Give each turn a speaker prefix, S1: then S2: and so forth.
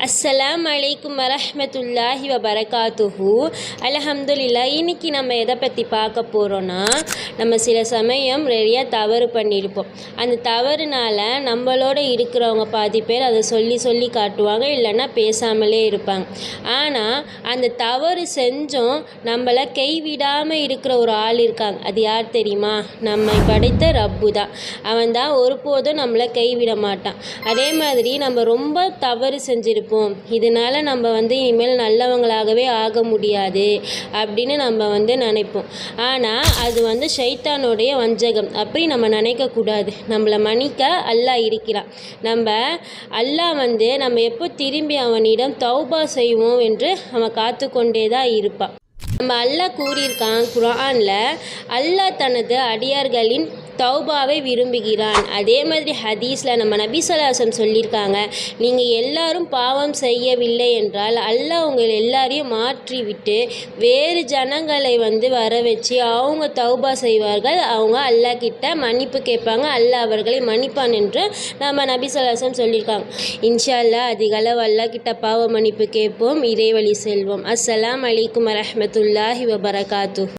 S1: அஸ்ஸலாமு அலைக்கும் வரஹ்மத்துல்லாஹி வபரகாத்துஹு. அல்ஹம்துலில்லா. இன்றைக்கி நம்ம எதை பற்றி பார்க்க போகிறோன்னா, நம்ம சில சமயம் நிறைய தவறு பண்ணியிருப்போம். அந்த தவறுனால் நம்மளோட இருக்கிறவங்க பாதி பேர் அதை சொல்லி காட்டுவாங்க, இல்லைன்னா பேசாமலே இருப்பாங்க. ஆனால் அந்த தவறு செஞ்சும் நம்மளை கைவிடாமல் இருக்கிற ஒரு ஆள் இருக்காங்க. அது யார் தெரியுமா? நம்மை படைத்த ரப்பு தான். அவன் தான் ஒருபோதும் நம்மளை கைவிட மாட்டான். அதே மாதிரி நம்ம ரொம்ப தவறு செஞ்சிருப்போம், இதனால் நம்ம இனிமேல் நல்லவங்களாகவே ஆக முடியாது அப்படின்னு நம்ம நினைப்போம். ஆனால் அது ஷைத்தானுடைய வஞ்சகம். அப்படி நம்ம நினைக்கக்கூடாது. நம்மளை மன்னிக்க அல்லாஹ் இருக்கிறான். அல்லாஹ் நம்ம எப்போ திரும்பி அவனிடம் தௌபா செய்வோம் என்று அவன் காத்து கொண்டே தான் இருப்பான். நம்ம அல்லாஹ் கூறியிருக்கான் குர்ஆனில், அல்லாஹ் தனது அடியார்களின் தௌபாவை விரும்புகிறான். அதே மாதிரி ஹதீஸில் நம்ம நபி ஸல்லல்லாஹு அலைஹி வஸல்லம் சொல்லியிருக்காங்க, நீங்கள் எல்லாரும் பாவம் செய்யவில்லை என்றால் அல்லாஹ் உங்கள் எல்லாரையும் மாற்றிவிட்டு வேறு ஜனங்களை வர வச்சு அவங்க தௌபா செய்வார்கள். அவங்க அல்லாஹ் கிட்ட மன்னிப்பு கேட்பாங்க, அல்லாஹ் அவர்களை மன்னிப்பான் என்று நம்ம நபி ஸல்லல்லாஹு அலைஹி வஸல்லம் சொல்லியிருக்காங்க. இன்ஷா அல்லாஹ் அதிகளவு அல்லாஹ் கிட்ட பாவ மன்னிப்பு கேட்போம், இறைவழி செல்வோம். அஸ்ஸலாமு அலைக்கும் வரஹ்மத்துல்லாஹி வபரகாத்துஹு.